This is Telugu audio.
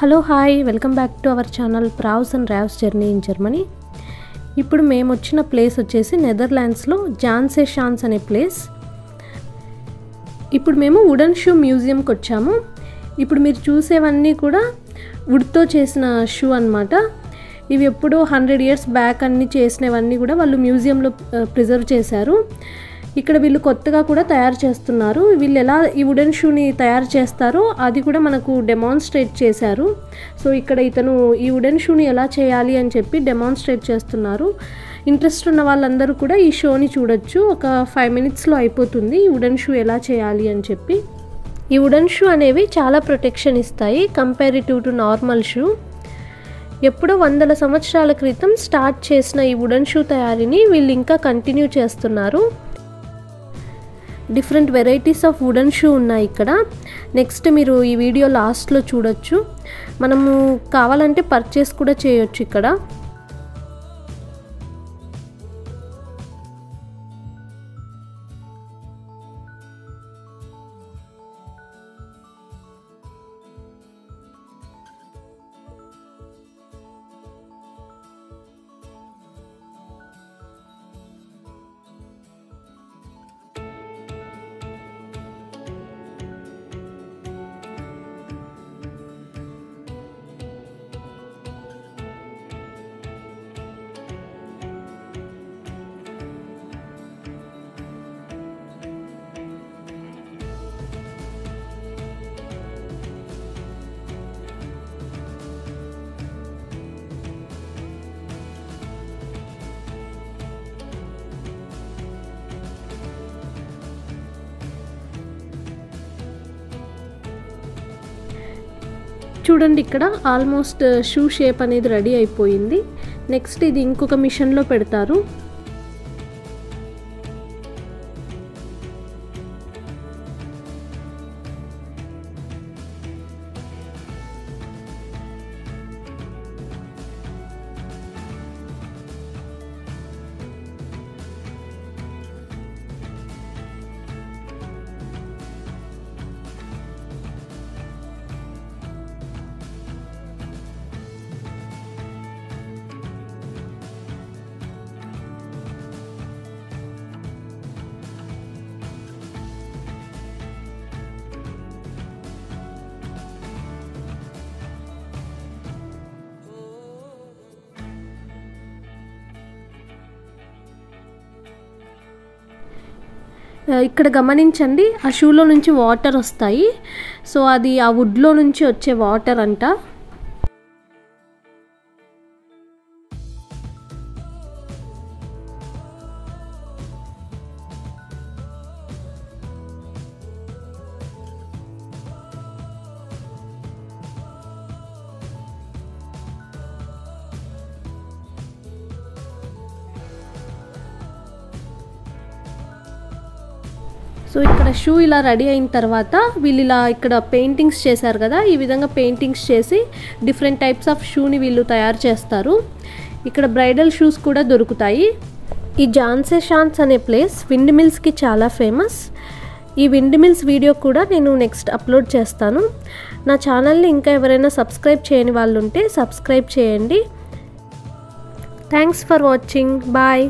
Hello hi welcome back to our channel Pravs and Ravs journey in Germany. ఇప్పుడు మేము వచ్చిన ప్లేస్ వచ్చేసి నెదర్లాండ్స్లో జాన్సేషాన్స్ అనే ప్లేస్. ఇప్పుడు మేము వుడెన్ షూ మ్యూజియంకి వచ్చాము. ఇప్పుడు మీరు చూసేవన్నీ కూడా వుడ్తో చేసిన షూ అన్నమాట. ఇవి ఎప్పుడో 100 years బ్యాక్ అన్నీ చేసినవన్నీ కూడా వాళ్ళు మ్యూజియంలో ప్రిజర్వ్ చేశారు. ఇక్కడ వీళ్ళు కొత్తగా కూడా తయారు చేస్తున్నారు. వీళ్ళు ఎలా ఈ వుడెన్ షూని తయారు చేస్తారో అది కూడా మనకు డెమాన్స్ట్రేట్ చేశారు. సో ఇక్కడ ఇతను ఈ వుడెన్ షూని ఎలా చేయాలి అని చెప్పి డెమాన్స్ట్రేట్ చేస్తున్నారు. ఇంట్రెస్ట్ ఉన్న వాళ్ళందరూ కూడా ఈ షోని చూడొచ్చు. ఒక 5 minutesలో అయిపోతుంది ఈ వుడెన్ షూ ఎలా చేయాలి అని చెప్పి. ఈ వుడెన్ షూ అనేవి చాలా ప్రొటెక్షన్ ఇస్తాయి కంపారిటివ్ టు నార్మల్ షూ. ఎప్పుడో 100 సంవత్సరాల క్రితం స్టార్ట్ చేసిన ఈ వుడెన్ షూ తయారీని వీళ్ళు ఇంకా కంటిన్యూ చేస్తున్నారు. Different varieties of wooden shoe ఉన్నాయి ఇక్కడ. నెక్స్ట్ మీరు ఈ వీడియో లాస్ట్లో చూడొచ్చు. మనము కావాలంటే పర్చేస్ కూడా చేయొచ్చు ఇక్కడ. చూడండి ఇక్కడ ఆల్మోస్ట్ షూ షేప్ అనేది రెడీ అయిపోయింది. నెక్స్ట్ ఇది ఇంకొక మిషన్లో పెడతారు. ఇక్కడ గమనించండి, ఆ షూలో నుంచి వాటర్ వస్తాయి. సో అది ఆ వుడ్లో నుంచి వచ్చే వాటర్ అంట. సో ఇక్కడ షూ ఇలా రెడీ అయిన తర్వాత వీళ్ళు ఇలా ఇక్కడ పెయింటింగ్స్ చేశారు కదా, ఈ విధంగా పెయింటింగ్స్ చేసి డిఫరెంట్ టైప్స్ ఆఫ్ షూని వీళ్ళు తయారు చేస్తారు. ఇక్కడ బ్రైడల్ షూస్ కూడా దొరుకుతాయి. ఈ జాన్సేషాన్స్ అనే ప్లేస్ విండ్ మిల్స్కి చాలా ఫేమస్. ఈ విండ్ మిల్స్ వీడియో కూడా నేను నెక్స్ట్ అప్లోడ్ చేస్తాను. నా ఛానల్ని ఇంకా ఎవరైనా సబ్స్క్రైబ్ చేయని వాళ్ళు ఉంటే సబ్స్క్రైబ్ చేయండి. Thanks for watching. బాయ్.